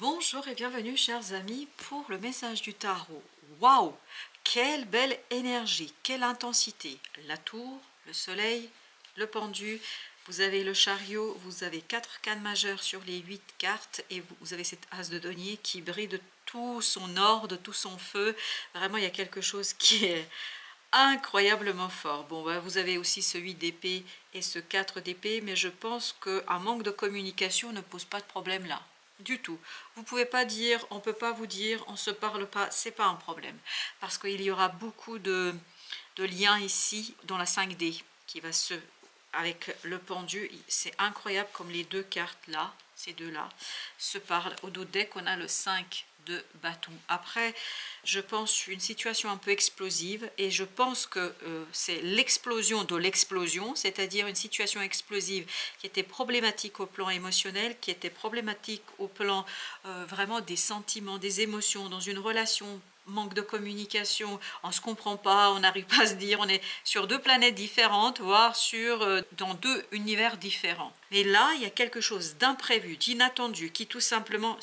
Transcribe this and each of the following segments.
Bonjour et bienvenue chers amis pour le message du tarot. Waouh! Quelle belle énergie, quelle intensité. La tour, le soleil, le pendu, vous avez le chariot, vous avez 4 cannes majeures sur les 8 cartes et vous avez cet as de denier qui brille de tout son or, de tout son feu. Vraiment il y a quelque chose qui est incroyablement fort. Bon, bah, vous avez aussi ce 8 d'épée et ce 4 d'épée, mais je pense qu'un manque de communication ne pose pas de problème là. Du tout. Vous pouvez pas dire, on peut pas vous dire, on se parle pas, c'est pas un problème. Parce qu'il y aura beaucoup de liens ici dans la 5D qui va se... avec le pendu, c'est incroyable comme les deux cartes là, ces deux-là, se parlent. Au dos deck, on a le 5 de bâton. Après, je pense une situation un peu explosive et je pense que c'est l'explosion de l'explosion, c'est-à-dire une situation explosive qui était problématique au plan émotionnel, qui était problématique au plan vraiment des sentiments, des émotions, dans une relation, manque de communication, on ne se comprend pas, on n'arrive pas à se dire, on est sur deux planètes différentes, voire dans deux univers différents. Mais là, il y a quelque chose d'imprévu, d'inattendu, qui tout simplement,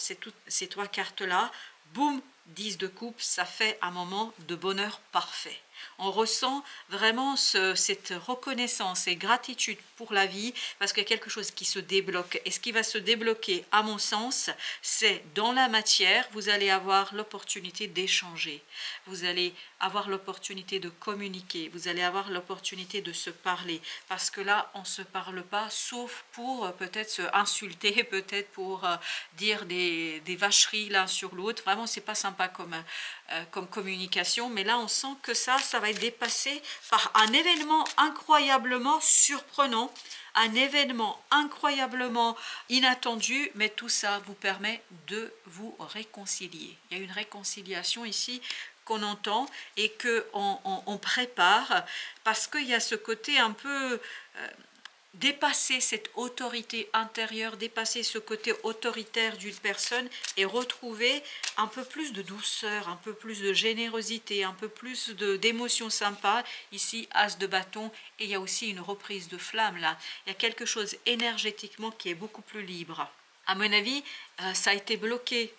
ces trois cartes-là, boum, 10 de coupe, ça fait un moment de bonheur parfait. On ressent vraiment cette reconnaissance et gratitude pour la vie parce qu'il y a quelque chose qui se débloque. Et ce qui va se débloquer, à mon sens, c'est dans la matière, vous allez avoir l'opportunité d'échanger. Vous allez avoir l'opportunité de communiquer. Vous allez avoir l'opportunité de se parler. Parce que là, on ne se parle pas, sauf pour peut-être se insulter, peut-être pour dire des vacheries l'un sur l'autre. Vraiment, c'est pas sympa comme communication. Mais là, on sent que ça va être dépassé par un événement incroyablement surprenant, un événement incroyablement inattendu, mais tout ça vous permet de vous réconcilier. Il y a une réconciliation ici qu'on entend et qu'on prépare parce qu'il y a ce côté un peu... dépasser cette autorité intérieure, dépasser ce côté autoritaire d'une personne et retrouver un peu plus de douceur, un peu plus de générosité, un peu plus d'émotions sympas. Ici, as de bâton, et il y a aussi une reprise de flamme là. Il y a quelque chose énergétiquement qui est beaucoup plus libre. À mon avis, ça a été bloqué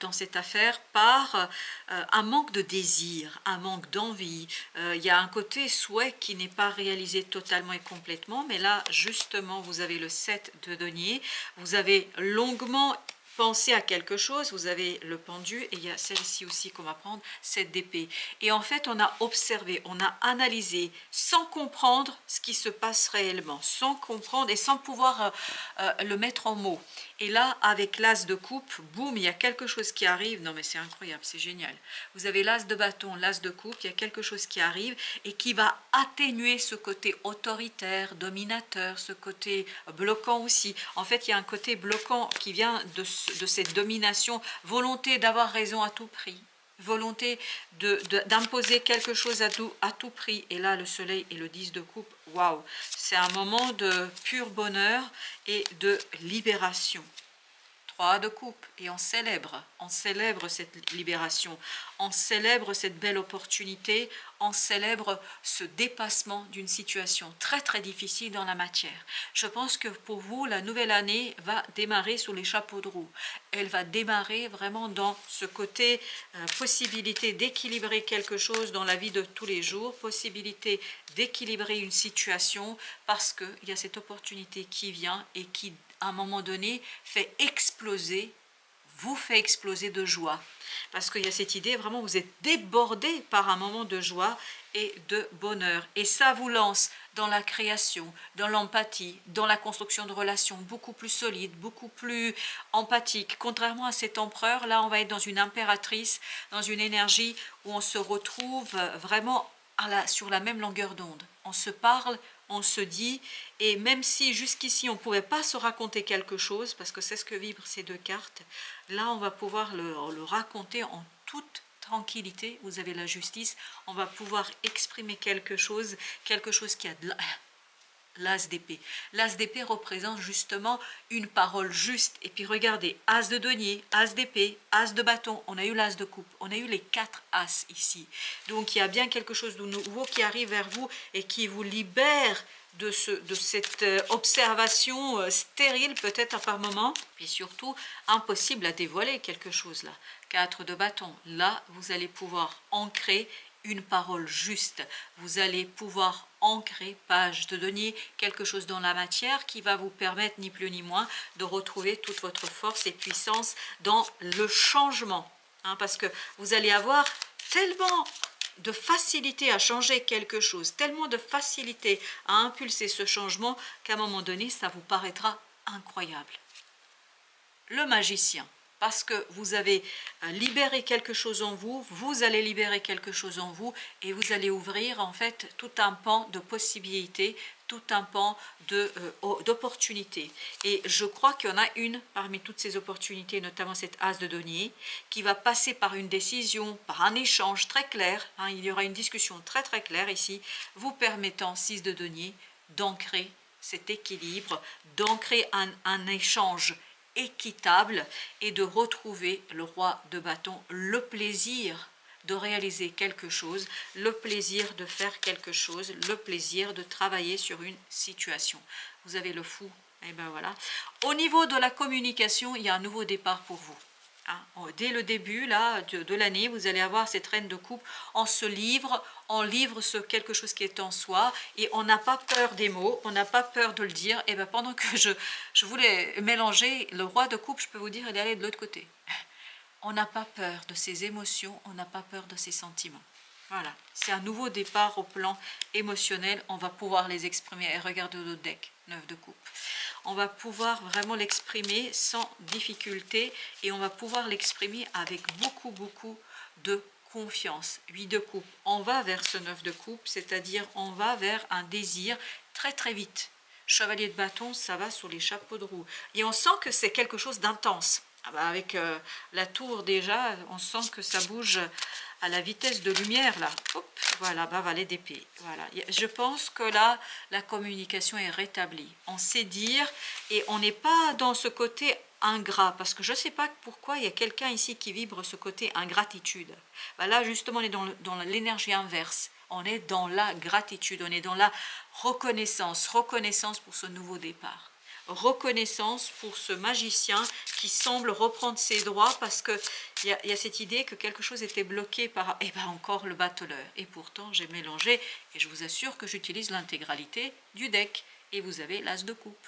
dans cette affaire par un manque de désir, un manque d'envie. Il y a un côté souhait qui n'est pas réalisé totalement et complètement, mais là, justement, vous avez le 7 de denier, vous avez longuement pensé à quelque chose, vous avez le pendu, et il y a celle-ci aussi qu'on va prendre, 7 d'épée. Et en fait, on a observé, on a analysé, sans comprendre ce qui se passe réellement, sans comprendre et sans pouvoir le mettre en mots. Et là, avec l'as de coupe, boum, il y a quelque chose qui arrive. Non mais c'est incroyable, c'est génial. Vous avez l'as de bâton, l'as de coupe, il y a quelque chose qui arrive et qui va atténuer ce côté autoritaire, dominateur, ce côté bloquant aussi. En fait, il y a un côté bloquant qui vient de cette domination, volonté d'avoir raison à tout prix. Volonté d'imposer quelque chose à tout prix. Et là, le soleil et le 10 de coupe, waouh, c'est un moment de pur bonheur et de libération. 3 de coupe, et on célèbre cette libération, on célèbre cette belle opportunité, on célèbre ce dépassement d'une situation très très difficile dans la matière. Je pense que pour vous, la nouvelle année va démarrer sous les chapeaux de roue. Elle va démarrer vraiment dans ce côté possibilité d'équilibrer quelque chose dans la vie de tous les jours, possibilité d'équilibrer une situation parce qu'il y a cette opportunité qui vient et qui à un moment donné, vous fait exploser de joie. Parce qu'il y a cette idée, vraiment, vous êtes débordé par un moment de joie et de bonheur. Et ça vous lance dans la création, dans l'empathie, dans la construction de relations beaucoup plus solides, beaucoup plus empathiques. Contrairement à cet empereur, là, on va être dans une impératrice, dans une énergie où on se retrouve vraiment sur la même longueur d'onde. On se parle, on se dit, et même si jusqu'ici on ne pouvait pas se raconter quelque chose, parce que c'est ce que vibrent ces deux cartes, là on va pouvoir le raconter en toute tranquillité. Vous avez la justice, on va pouvoir exprimer quelque chose qui a de l'as d'épée. L'as d'épée représente justement une parole juste. Et puis regardez, as de denier, as d'épée, as de bâton, on a eu l'as de coupe, on a eu les 4 as ici. Donc il y a bien quelque chose de nouveau qui arrive vers vous et qui vous libère de cette observation stérile peut-être par moment, et surtout impossible à dévoiler quelque chose là. 4 de bâton, là vous allez pouvoir ancrer une parole juste, vous allez pouvoir ancrer, page de denier, quelque chose dans la matière qui va vous permettre ni plus ni moins de retrouver toute votre force et puissance dans le changement, hein, parce que vous allez avoir tellement de facilité à changer quelque chose, tellement de facilité à impulser ce changement qu'à un moment donné, ça vous paraîtra incroyable. Le magicien, parce que vous avez libéré quelque chose en vous, vous allez libérer quelque chose en vous et vous allez ouvrir en fait tout un pan de possibilités, tout un pan d'opportunités. Et je crois qu'il y en a une parmi toutes ces opportunités, notamment cette as de denier, qui va passer par une décision, par un échange très clair, hein, il y aura une discussion très très claire ici, vous permettant, 6 de denier, d'ancrer cet équilibre, d'ancrer un échange équitable et de retrouver le roi de bâton, le plaisir de réaliser quelque chose, le plaisir de faire quelque chose, le plaisir de travailler sur une situation. Vous avez le fou, et ben voilà. Au niveau de la communication, il y a un nouveau départ pour vous. Hein, dès le début là, de l'année, vous allez avoir cette reine de coupe. On se livre, on livre quelque chose qui est en soi et on n'a pas peur des mots, on n'a pas peur de le dire. Et bien pendant que je voulais mélanger le roi de coupe, je peux vous dire, il est allé de l'autre côté. On n'a pas peur de ses émotions, on n'a pas peur de ses sentiments. Voilà, c'est un nouveau départ au plan émotionnel, on va pouvoir les exprimer. Et regardez le deck, 9 de coupe. On va pouvoir vraiment l'exprimer sans difficulté et on va pouvoir l'exprimer avec beaucoup de confiance. 8 de coupe, on va vers ce 9 de coupe, c'est-à-dire on va vers un désir très vite. Chevalier de bâton, ça va sur les chapeaux de roue. Et on sent que c'est quelque chose d'intense. Ah bah avec la tour déjà, on sent que ça bouge à la vitesse de lumière là. Hop, voilà, bah valet d'épée. Voilà. Je pense que là, la communication est rétablie. On sait dire et on n'est pas dans ce côté ingrat. Parce que je ne sais pas pourquoi il y a quelqu'un ici qui vibre ce côté ingratitude. Bah là, justement, on est dans l'énergie inverse. On est dans la gratitude, on est dans la reconnaissance. Reconnaissance pour ce nouveau départ. Reconnaissance pour ce magicien qui semble reprendre ses droits parce qu'il y a cette idée que quelque chose était bloqué par encore le battleur. Et pourtant, j'ai mélangé et je vous assure que j'utilise l'intégralité du deck. Et vous avez l'as de coupe.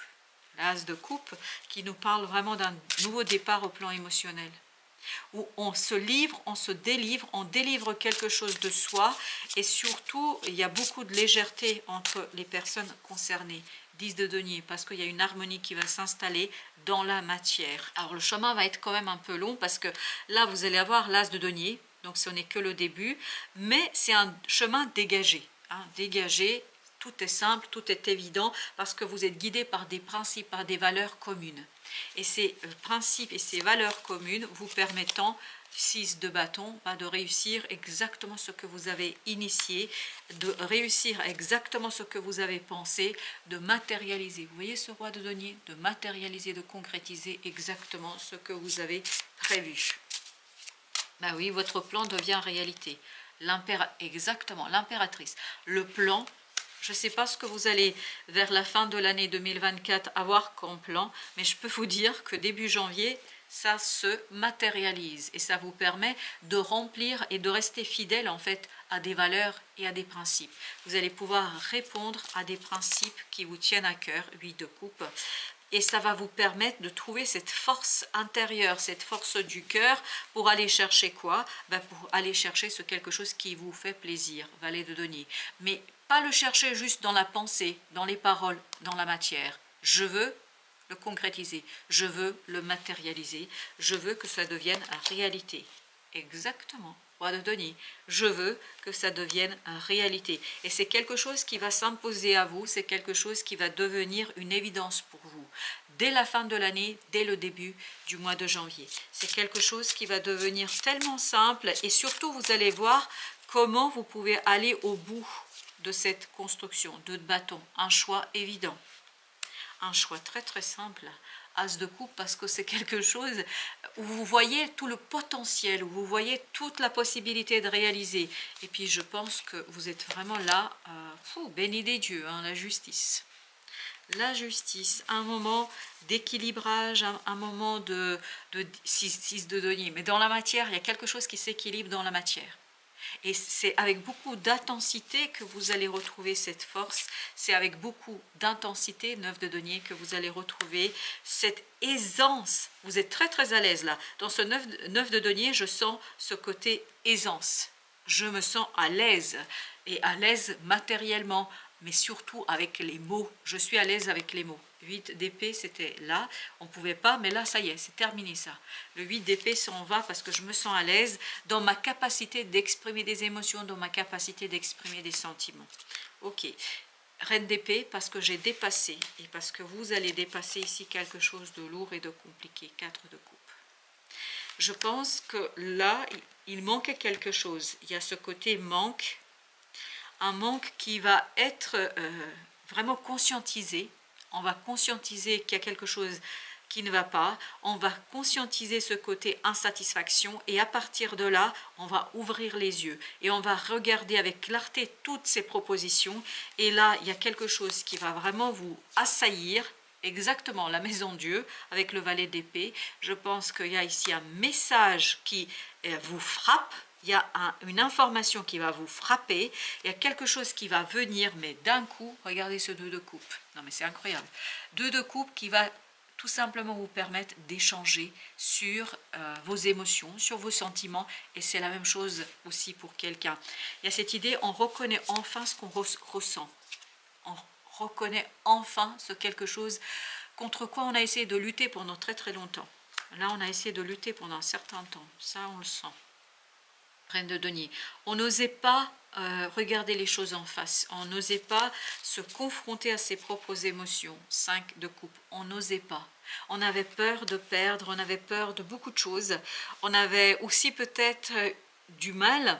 L'as de coupe qui nous parle vraiment d'un nouveau départ au plan émotionnel. Où on se livre, on se délivre, on délivre quelque chose de soi et surtout, il y a beaucoup de légèreté entre les personnes concernées. 10 de denier, parce qu'il y a une harmonie qui va s'installer dans la matière. Alors le chemin va être quand même un peu long parce que là vous allez avoir l'as de denier, donc ce n'est que le début, mais c'est un chemin dégagé, hein, dégagé. Tout est simple, tout est évident parce que vous êtes guidé par des principes, par des valeurs communes. Et ces principes et ces valeurs communes vous permettant, 6 de bâton, de réussir exactement ce que vous avez initié, de réussir exactement ce que vous avez pensé, de matérialiser. Vous voyez ce roi de denier, de matérialiser, de concrétiser exactement ce que vous avez prévu. Ben oui, votre plan devient réalité. Exactement, l'impératrice. Le plan. Je ne sais pas ce que vous allez, vers la fin de l'année 2024, avoir comme plan, mais je peux vous dire que début janvier, ça se matérialise et ça vous permet de remplir et de rester fidèle en fait à des valeurs et à des principes. Vous allez pouvoir répondre à des principes qui vous tiennent à cœur, 8 de coupe. Et ça va vous permettre de trouver cette force intérieure, cette force du cœur pour aller chercher quoi? Pour aller chercher quelque chose qui vous fait plaisir, valet de denier. Mais pas le chercher juste dans la pensée, dans les paroles, dans la matière. Je veux le concrétiser, je veux le matérialiser, je veux que ça devienne réalité. Exactement. Roi de denier, je veux que ça devienne réalité. Et c'est quelque chose qui va s'imposer à vous, c'est quelque chose qui va devenir une évidence pour vous. Dès la fin de l'année, dès le début du mois de janvier. C'est quelque chose qui va devenir tellement simple et surtout vous allez voir comment vous pouvez aller au bout de cette construction, de bâton. Un choix évident. Un choix très simple, As de coupe parce que c'est quelque chose où vous voyez tout le potentiel, où vous voyez toute la possibilité de réaliser. Et puis je pense que vous êtes vraiment là, béni des dieux, hein, la justice. La justice, un moment d'équilibrage, un moment de 6 de denier. Mais dans la matière, il y a quelque chose qui s'équilibre dans la matière. Et c'est avec beaucoup d'intensité que vous allez retrouver cette force. C'est avec beaucoup d'intensité, 9 de denier, que vous allez retrouver cette aisance. Vous êtes très très à l'aise là. Dans ce 9 de denier, je sens ce côté aisance. Je me sens à l'aise, et à l'aise matériellement, mais surtout avec les mots. Je suis à l'aise avec les mots. 8 d'épée, c'était là, on ne pouvait pas, mais là, ça y est, c'est terminé ça. Le 8 d'épée s'en va parce que je me sens à l'aise dans ma capacité d'exprimer des émotions, dans ma capacité d'exprimer des sentiments. Ok, reine d'épée, parce que j'ai dépassé, et parce que vous allez dépasser ici quelque chose de lourd et de compliqué. 4 de coupe. Je pense que là, il manquait quelque chose. Il y a ce côté manque, un manque qui va être vraiment conscientisé. On va conscientiser qu'il y a quelque chose qui ne va pas, on va conscientiser ce côté insatisfaction, et à partir de là, on va ouvrir les yeux et on va regarder avec clarté toutes ces propositions, et là, il y a quelque chose qui va vraiment vous assaillir, exactement la maison de Dieu avec le valet d'épée. Je pense qu'il y a ici un message qui vous frappe. Il y a une information qui va vous frapper, il y a quelque chose qui va venir, mais d'un coup, regardez ce 2 de coupe. Non mais c'est incroyable. 2 de coupe qui va tout simplement vous permettre d'échanger sur vos émotions, sur vos sentiments, et c'est la même chose aussi pour quelqu'un. Il y a cette idée, on reconnaît enfin ce qu'on ressent. On reconnaît enfin ce quelque chose contre quoi on a essayé de lutter pendant très très longtemps. Là, on a essayé de lutter pendant un certain temps. Ça, on le sent. Reine de denier. On n'osait pas regarder les choses en face. On n'osait pas se confronter à ses propres émotions. 5 de coupe. On n'osait pas. On avait peur de perdre. On avait peur de beaucoup de choses. On avait aussi peut-être du mal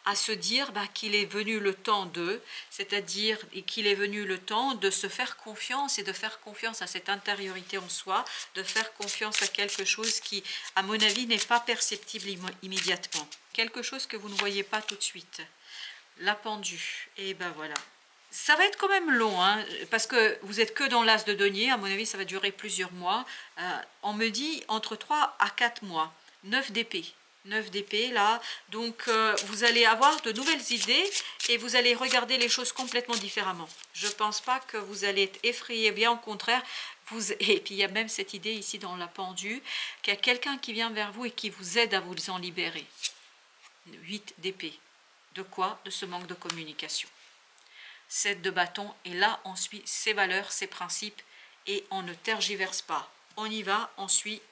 à se dire qu'il est venu le temps de, c'est-à-dire qu'il est venu le temps de se faire confiance, et de faire confiance à cette intériorité en soi, de faire confiance à quelque chose qui, à mon avis, n'est pas perceptible immédiatement. Quelque chose que vous ne voyez pas tout de suite. La pendue, et ben voilà. Ça va être quand même long, hein, parce que vous n'êtes que dans l'as de denier, à mon avis, ça va durer plusieurs mois. On me dit entre 3 à 4 mois. 9 d'épée. 9 d'épée là, donc vous allez avoir de nouvelles idées et vous allez regarder les choses complètement différemment. Je ne pense pas que vous allez être effrayé, bien au contraire. Et puis il y a même cette idée ici dans la pendue, qu'il y a quelqu'un qui vient vers vous et qui vous aide à vous en libérer. 8 d'épée. De quoi? De ce manque de communication. 7 de bâton, et là on suit ses valeurs, ses principes, et on ne tergiverse pas. On y va, on suit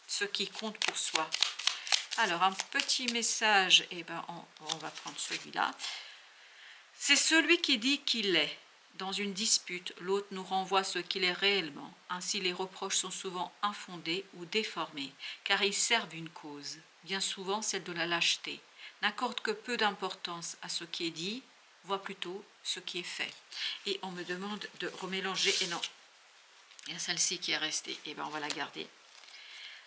ce qui compte pour soi. Alors, un petit message, et ben on va prendre celui-là. C'est celui qui dit qu'il est. Dans une dispute, l'autre nous renvoie ce qu'il est réellement. Ainsi, les reproches sont souvent infondés ou déformés, car ils servent une cause, bien souvent celle de la lâcheté. N'accorde que peu d'importance à ce qui est dit, voit plutôt ce qui est fait. Et on me demande de remélanger, et non, il y a celle-ci qui est restée, et ben on va la garder.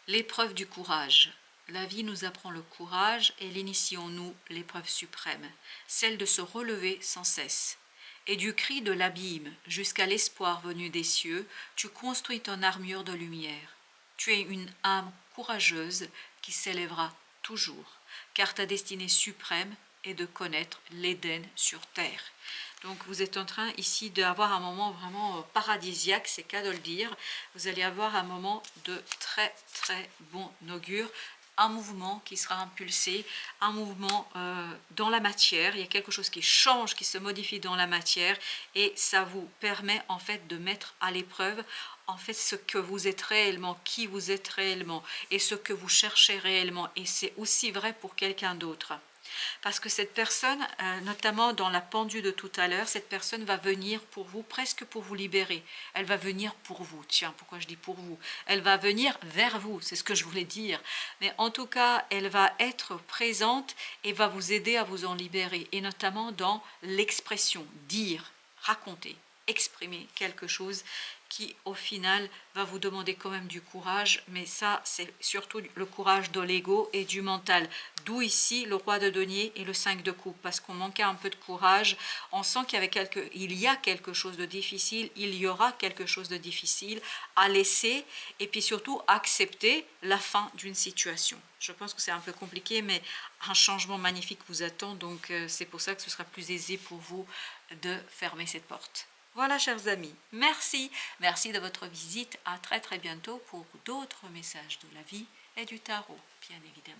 L'épreuve du courage. La vie nous apprend le courage, et l'initie en nous l'épreuve suprême, celle de se relever sans cesse. Et du cri de l'abîme jusqu'à l'espoir venu des cieux, tu construis ton armure de lumière. Tu es une âme courageuse qui s'élèvera toujours, car ta destinée suprême est de connaître l'Éden sur terre. Donc vous êtes en train ici d'avoir un moment vraiment paradisiaque, c'est qu'à de le dire. Vous allez avoir un moment de très très bon augure, un mouvement qui sera impulsé, un mouvement dans la matière. Il y a quelque chose qui change, qui se modifie dans la matière, et ça vous permet en fait de mettre à l'épreuve en fait ce que vous êtes réellement, qui vous êtes réellement, et ce que vous cherchez réellement. Et c'est aussi vrai pour quelqu'un d'autre. Parce que cette personne, notamment dans la pendue de tout à l'heure, cette personne va venir pour vous, presque pour vous libérer. Elle va venir pour vous. Tiens, pourquoi je dis pour vous? Elle va venir vers vous, c'est ce que je voulais dire. Mais en tout cas, elle va être présente et va vous aider à vous en libérer. Et notamment dans l'expression, dire, raconter, exprimer quelque chose qui au final va vous demander quand même du courage, mais ça c'est surtout le courage de l'ego et du mental, d'où ici le roi de denier et le 5 de coupe, parce qu'on manquait un peu de courage, on sent qu'il y a quelque chose de difficile, il y aura quelque chose de difficile à laisser, et puis surtout accepter la fin d'une situation. Je pense que c'est un peu compliqué, mais un changement magnifique vous attend, donc c'est pour ça que ce sera plus aisé pour vous de fermer cette porte. Voilà, chers amis, merci de votre visite, à très bientôt pour d'autres messages de la vie et du tarot, bien évidemment.